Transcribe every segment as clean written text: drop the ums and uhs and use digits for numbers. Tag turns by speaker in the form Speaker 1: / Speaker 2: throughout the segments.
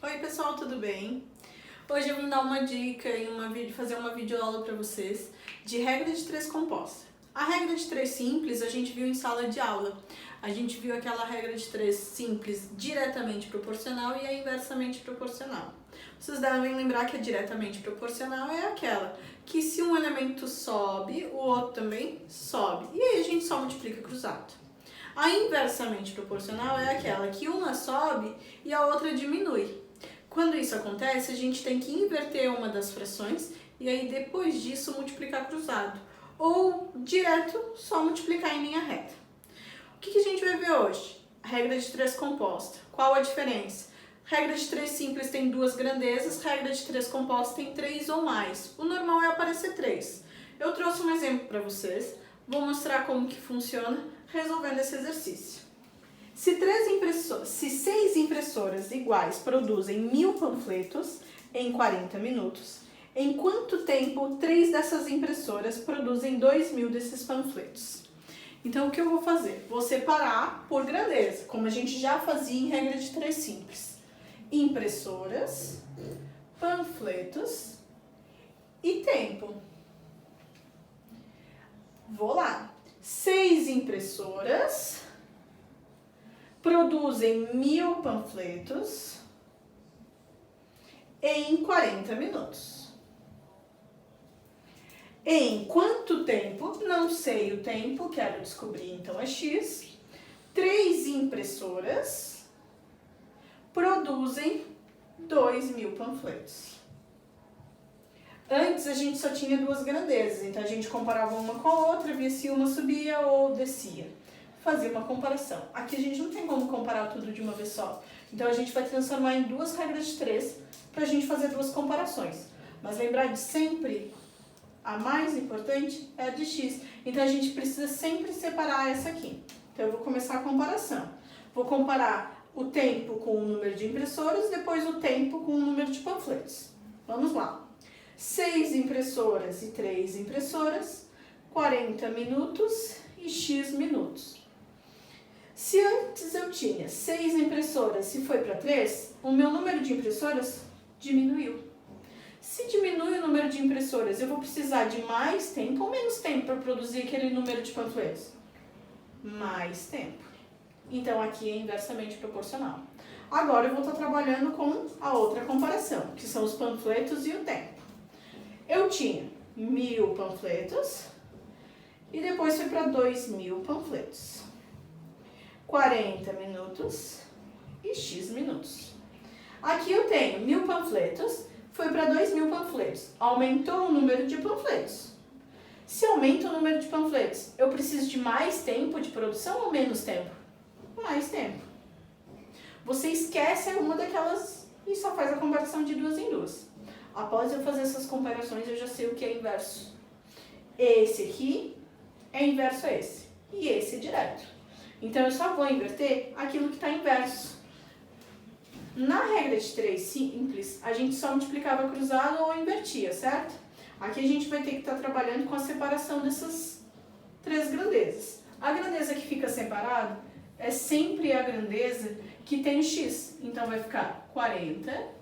Speaker 1: Oi pessoal, tudo bem? Hoje eu vim dar uma dica e fazer uma videoaula para vocês de regra de três composta. A regra de três simples a gente viu em sala de aula. A gente viu aquela regra de três simples diretamente proporcional e a inversamente proporcional. Vocês devem lembrar que a diretamente proporcional é aquela que se um elemento sobe, o outro também sobe. E aí a gente só multiplica cruzado. A inversamente proporcional é aquela que uma sobe e a outra diminui. Quando isso acontece, a gente tem que inverter uma das frações e aí depois disso multiplicar cruzado. Ou direto, só multiplicar em linha reta. O que a gente vai ver hoje? A regra de três composta. Qual a diferença? Regra de três simples tem duas grandezas, regra de três composta tem três ou mais. O normal é aparecer três. Eu trouxe um exemplo para vocês, vou mostrar como que funciona resolvendo esse exercício. Se 6 impressoras iguais produzem 1000 panfletos em 40 minutos, em quanto tempo 3 dessas impressoras produzem 2000 desses panfletos? Então, o que eu vou fazer? Vou separar por grandeza, como a gente já fazia em regra de três simples. Impressoras, panfletos e tempo. Vou lá. 6 impressoras produzem 1000 panfletos em 40 minutos. Em quanto tempo? Não sei o tempo, quero descobrir, então é X. 3 impressoras produzem 2000 panfletos. Antes a gente só tinha duas grandezas, então a gente comparava uma com a outra, via se uma subia ou descia. Fazia uma comparação. Aqui a gente não tem como comparar tudo de uma vez só. Então a gente vai transformar em duas regras de três para a gente fazer duas comparações. Mas lembrar de sempre, a mais importante é a de X. Então a gente precisa sempre separar essa aqui. Então eu vou começar a comparação. Vou comparar o tempo com o número de impressoras, depois o tempo com o número de panfletos. Vamos lá. 6 impressoras e 3 impressoras, 40 minutos e X minutos. Se antes eu tinha 6 impressoras e foi para 3, o meu número de impressoras diminuiu. Se diminui o número de impressoras, eu vou precisar de mais tempo ou menos tempo para produzir aquele número de panfletos? Mais tempo. Então aqui é inversamente proporcional. Agora eu vou estar trabalhando com a outra comparação, que são os panfletos e o tempo. Eu tinha 1000 panfletos e depois foi para 2000 panfletos. 40 minutos e X minutos. Aqui eu tenho 1000 panfletos, foi para 2000 panfletos. Aumentou o número de panfletos. Se aumenta o número de panfletos, eu preciso de mais tempo de produção ou menos tempo? Mais tempo. Você esquece uma daquelas e só faz a comparação de duas em duas. Após eu fazer essas comparações, eu já sei o que é inverso. Esse aqui é inverso a esse. E esse é direto. Então, eu só vou inverter aquilo que está inverso. Na regra de três simples, a gente só multiplicava cruzado ou invertia, certo? Aqui a gente vai ter que estar trabalhando com a separação dessas três grandezas. A grandeza que fica separada é sempre a grandeza que tem o x. Então, vai ficar 40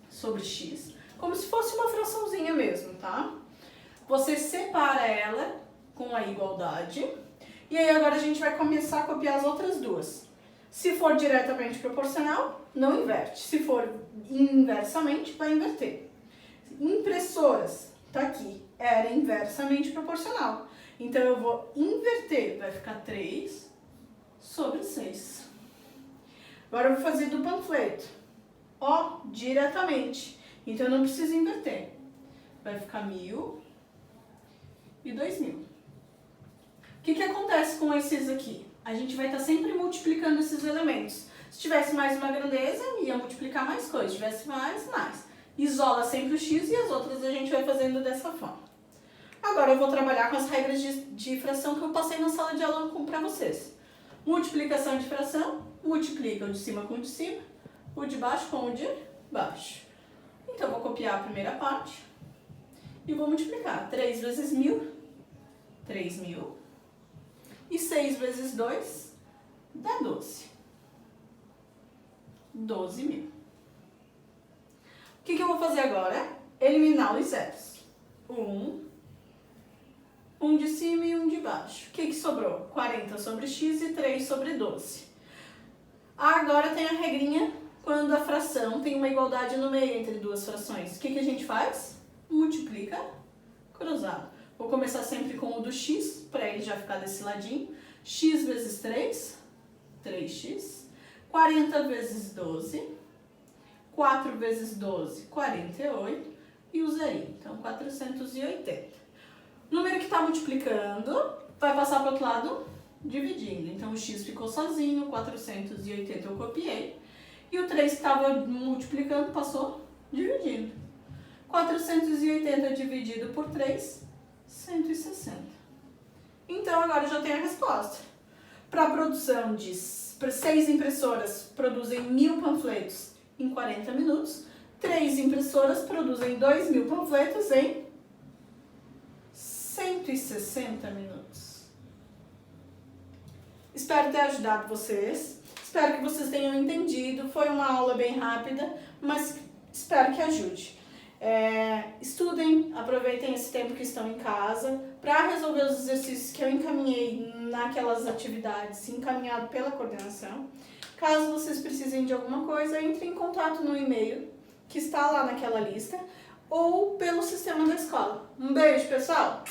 Speaker 1: sobre x, como se fosse uma fraçãozinha mesmo, tá? Você separa ela com a igualdade. E aí agora a gente vai começar a copiar as outras duas. Se for diretamente proporcional, não inverte. Se for inversamente, vai inverter. Impressoras, tá aqui, era inversamente proporcional. Então eu vou inverter, vai ficar 3 sobre 6. Agora eu vou fazer do panfleto. Ó, diretamente. Então eu não preciso inverter. Vai ficar 1000 e 2000. O que acontece com esses aqui? A gente vai estar sempre multiplicando esses elementos. Se tivesse mais uma grandeza, ia multiplicar mais coisas. Se tivesse mais. Isola sempre o x e as outras a gente vai fazendo dessa forma. Agora eu vou trabalhar com as regras de fração que eu passei na sala de aula para vocês. Multiplicação de fração, multiplica o de cima com o de cima, o de baixo com o de baixo. Então eu vou copiar a primeira parte e vou multiplicar. 3 vezes 1000, 3000. E 6 vezes 2 dá 12. 12.000. O que eu vou fazer agora? Eliminar os zeros. Um de cima e um de baixo. O que sobrou? 40 sobre x e 3 sobre 12. Agora tem a regrinha, quando a fração tem uma igualdade no meio entre duas frações. O que a gente faz? Multiplica cruzado. Vou começar sempre com o do x, para ele já ficar desse ladinho. X vezes 3, 3x. 40 vezes 12, 4 vezes 12, 48. E o zerinho, então 480. Número que está multiplicando vai passar para o outro lado dividindo. Então o x ficou sozinho, 480 eu copiei. E o 3 que estava multiplicando passou dividindo. 480 dividido por 3, 160. Então agora eu já tenho a resposta. Para a produção de 6 impressoras produzem 1000 panfletos em 40 minutos. 3 impressoras produzem 2000 panfletos em 160 minutos. Espero ter ajudado vocês. Espero que vocês tenham entendido. Foi uma aula bem rápida, mas espero que ajude. Estudem, aproveitem esse tempo que estão em casa para resolver os exercícios que eu encaminhei naquelas atividades, encaminhado pela coordenação. Caso vocês precisem de alguma coisa, entre em contato no e-mail que está lá naquela lista ou pelo sistema da escola. Um beijo, pessoal!